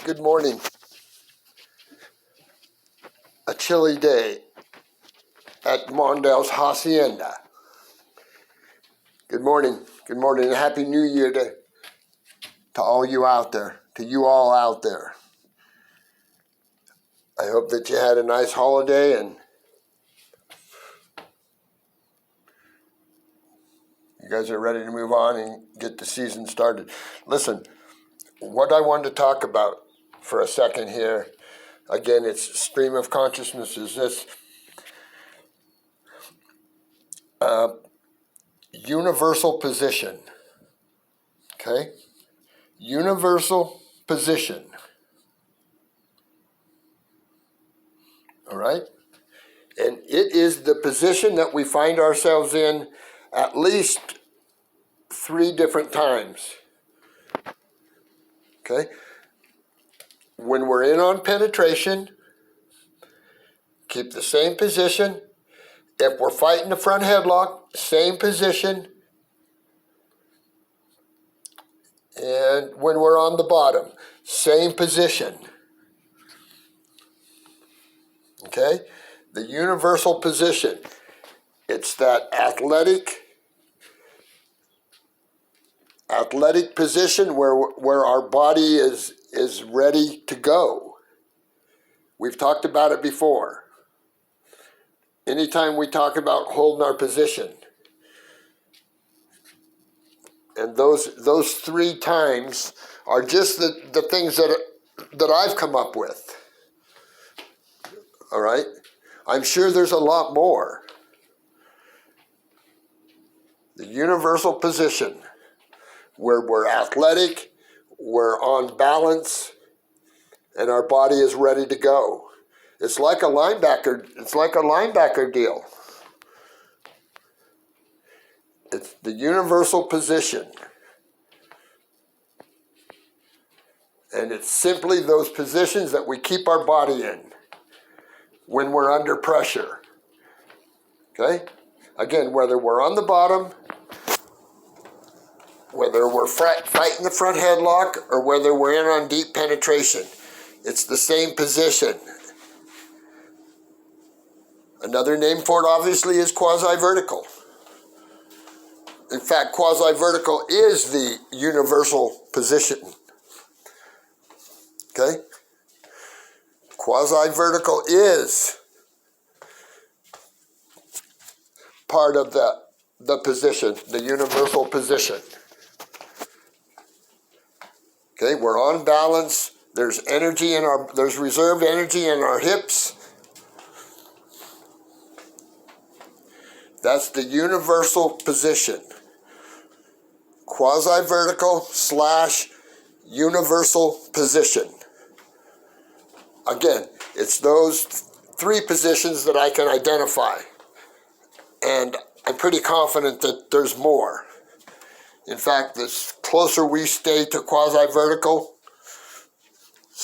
Good morning. A chilly day at Mondale's Hacienda. Good morning. Good morning and Happy New Year to all you out there, to you all out there. I hope that you had a nice holiday and you guys are ready to move on and get the season started. Listen, what I wanted to talk about for a second here, again, it's stream of consciousness, is this universal position. Okay? Universal position. All right? And it is the position that we find ourselves in at least 3 different times. Okay? When we're in on penetration, keep the same position. If we're fighting the front headlock, same position. And when we're on the bottom, same position. Okay? The universal position. It's that athletic position where our body is ready to go. We've talked about it before. Anytime we talk about holding our position, and those 3 times are just the things that I've come up with. All right? I'm sure there's a lot more. The universal position, where we're athletic, we're on balance, and our body is ready to go. It's like a linebacker deal. It's the universal position. And it's simply those positions that we keep our body in when we're under pressure. Okay? Again, whether we're on the bottom, whether we're fighting the front headlock, or whether we're in on deep penetration, it's the same position. Another name for it, obviously, is quasi-vertical. In fact, quasi-vertical is the universal position. Okay? Quasi-vertical is part of the position, the universal position. Okay, we're on balance. There's reserved energy in our hips. That's the universal position. Quasi-vertical / universal position. Again, it's those 3 positions that I can identify. And I'm pretty confident that there's more. In fact, the closer we stay to quasi-vertical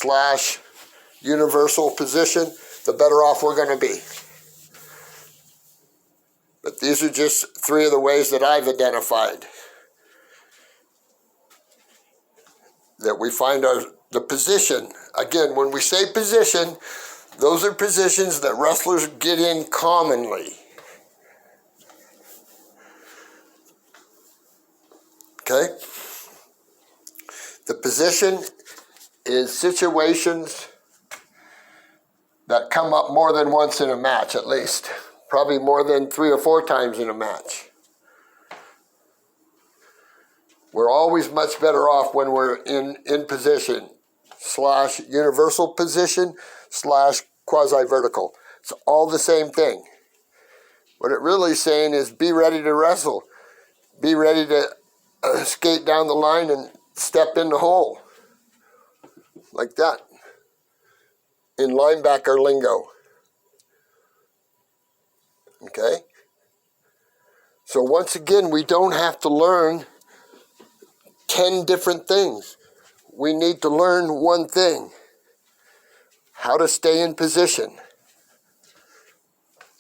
/ universal position, the better off we're going to be. But these are just 3 of the ways that I've identified that we find the position. Again, when we say position, those are positions that wrestlers get in commonly. Okay? The position is situations that come up more than once in a match, at least. Probably more than 3 or 4 times in a match. We're always much better off when we're in position / universal position / quasi-vertical. It's all the same thing. What it really is saying is be ready to wrestle. Be ready to skate down the line and step in the hole. Like that. In linebacker lingo. Okay? So once again, we don't have to learn 10 different things. We need to learn one thing. How to stay in position.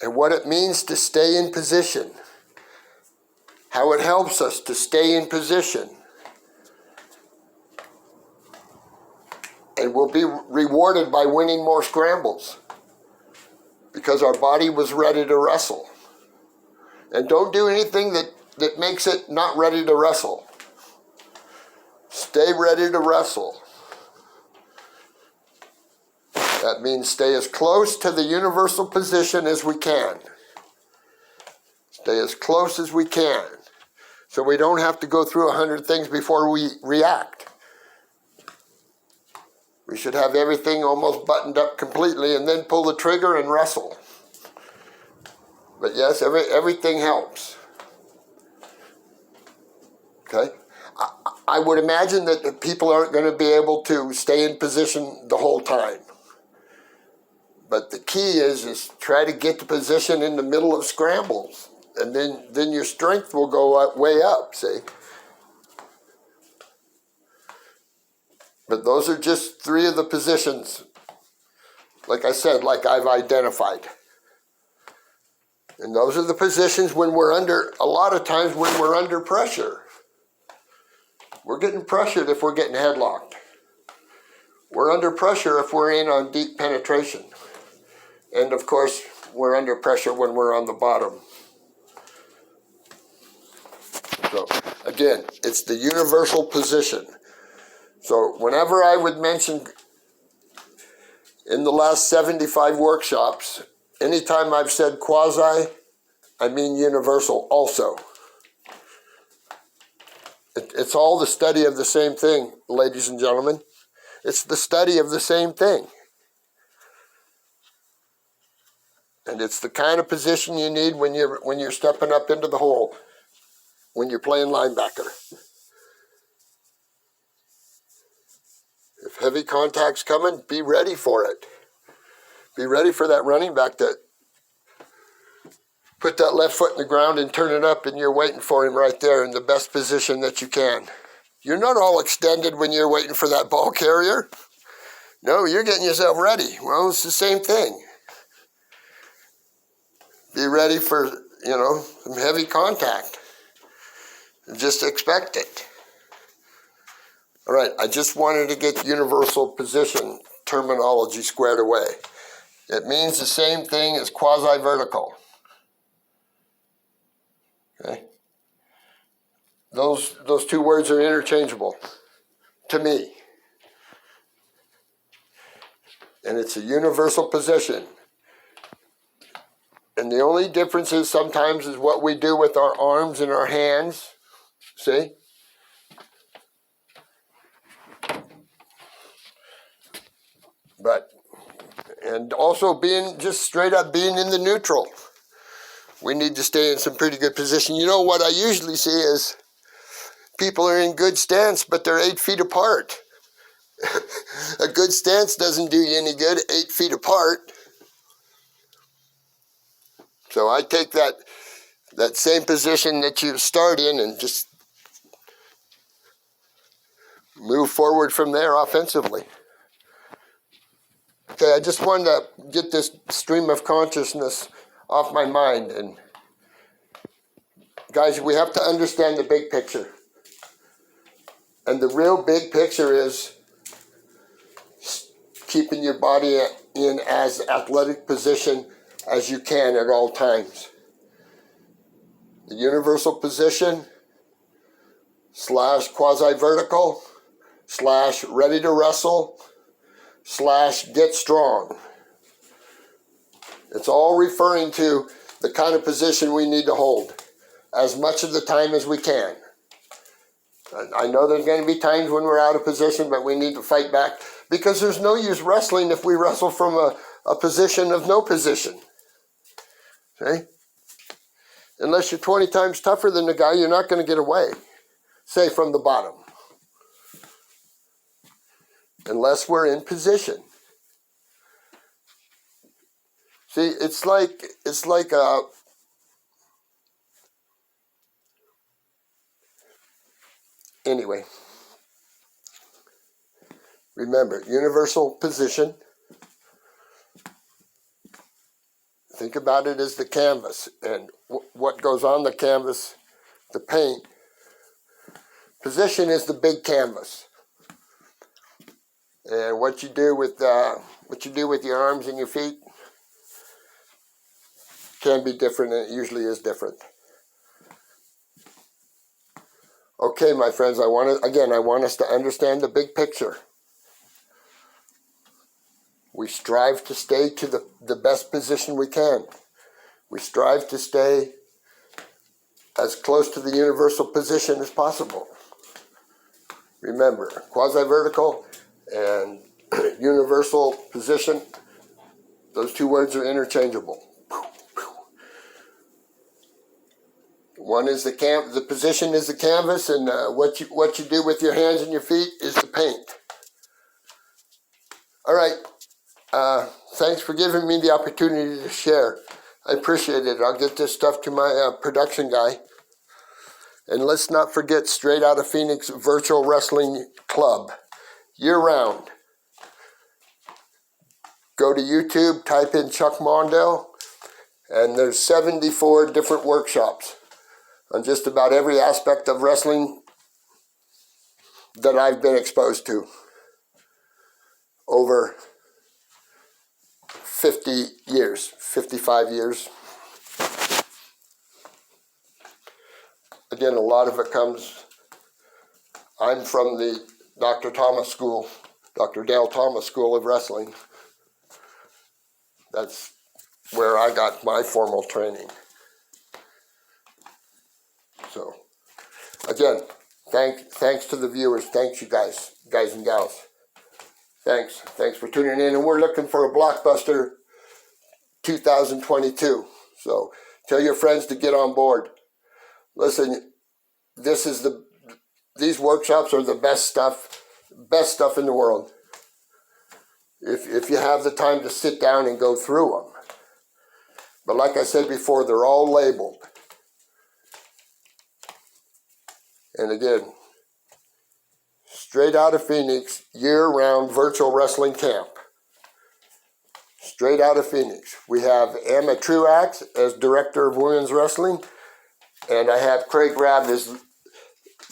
And what it means to stay in position. How it helps us to stay in position. and we'll be rewarded by winning more scrambles because our body was ready to wrestle. And don't do anything that makes it not ready to wrestle. Stay ready to wrestle. That means stay as close to the universal position as we can. Stay as close as we can, so we don't have to go through 100 things before we react. We should have everything almost buttoned up completely and then pull the trigger and wrestle. But yes, everything helps. Okay? I would imagine that people aren't going to be able to stay in position the whole time. But the key is try to get the position in the middle of scrambles. And then your strength will go up, way up, see? But those are just 3 of the positions, like I said, like I've identified. And those are the positions when we're under, a lot of times when we're under pressure. We're getting pressured if we're getting headlocked. We're under pressure if we're in on deep penetration. And of course, we're under pressure when we're on the bottom. So again, it's the universal position. So whenever I would mention in the last 75 workshops, anytime I've said quasi, I mean universal also. It's all the study of the same thing, ladies and gentlemen. It's the study of the same thing. And it's the kind of position you need when you're stepping up into the hole, when you're playing linebacker. If heavy contact's coming, be ready for it. Be ready for that running back to put that left foot in the ground and turn it up, and you're waiting for him right there in the best position that you can. You're not all extended when you're waiting for that ball carrier. No, you're getting yourself ready. Well, it's the same thing. Be ready for, some heavy contact. Just expect it. All right, I just wanted to get universal position terminology squared away. It means the same thing as quasi-vertical. Okay? Those 2 words are interchangeable to me. And it's a universal position. And the only difference is sometimes is what we do with our arms and our hands. See? And also just straight up being in the neutral. We need to stay in some pretty good position. You know what I usually see is people are in good stance, but they're 8 feet apart. A good stance doesn't do you any good 8 feet apart. So I take that same position that you start in and just move forward from there offensively. Okay, I just wanted to get this stream of consciousness off my mind. And guys, we have to understand the big picture. And the real big picture is keeping your body in as athletic position as you can at all times. The universal position / quasi-vertical / ready to wrestle / get strong. It's all referring to the kind of position we need to hold as much of the time as we can. I know there's going to be times when we're out of position, but we need to fight back because there's no use wrestling if we wrestle from a position of no position. Okay? Unless you're 20 times tougher than the guy, you're not going to get away. Say from the bottom. Unless we're in position. See, it's like anyway. Remember, universal position. Think about it as the canvas, and what goes on the canvas, the paint. Position is the big canvas. And what you do with your arms and your feet can be different, and it usually is different. Okay, my friends, I want us to understand the big picture. We strive to stay to the best position we can. We strive to stay as close to the universal position as possible. Remember, quasi-vertical and universal position, those two words are interchangeable. One is the position is the canvas, and what you do with your hands and your feet is the paint. All right. Thanks for giving me the opportunity to share. I appreciate it. I'll get this stuff to my production guy. And let's not forget Straight Outta Phoenix Virtual Wrestling Club, year-round. Go to YouTube, type in Chuck Mondale, and there's 74 different workshops on just about every aspect of wrestling that I've been exposed to over 50 years, 55 years. Again, a lot of it comes, I'm from the Dr. Thomas School, Dr. Dale Thomas School of Wrestling. That's where I got my formal training. So, again, thanks to the viewers. Thanks you guys and gals. Thanks for tuning in. And we're looking for a blockbuster 2022. So tell your friends to get on board. Listen, these workshops are the best stuff in the world. If you have the time to sit down and go through them. But like I said before, they're all labeled. And again, Straight Outta Phoenix year-round virtual wrestling camp. Straight Outta Phoenix. We have Emma Truax as Director of Women's Wrestling, and I have Craig Rabb as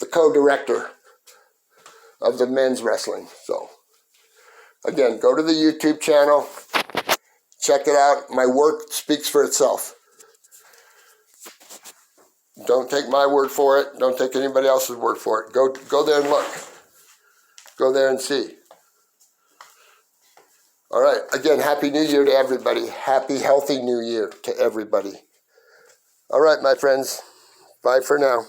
the co-director of the men's wrestling. So, again, go to the YouTube channel, check it out. My work speaks for itself. Don't take my word for it. Don't take anybody else's word for it. Go there and look. Go there and see. All right. Again, Happy New Year to everybody. Happy, healthy New Year to everybody. All right, my friends. Bye for now.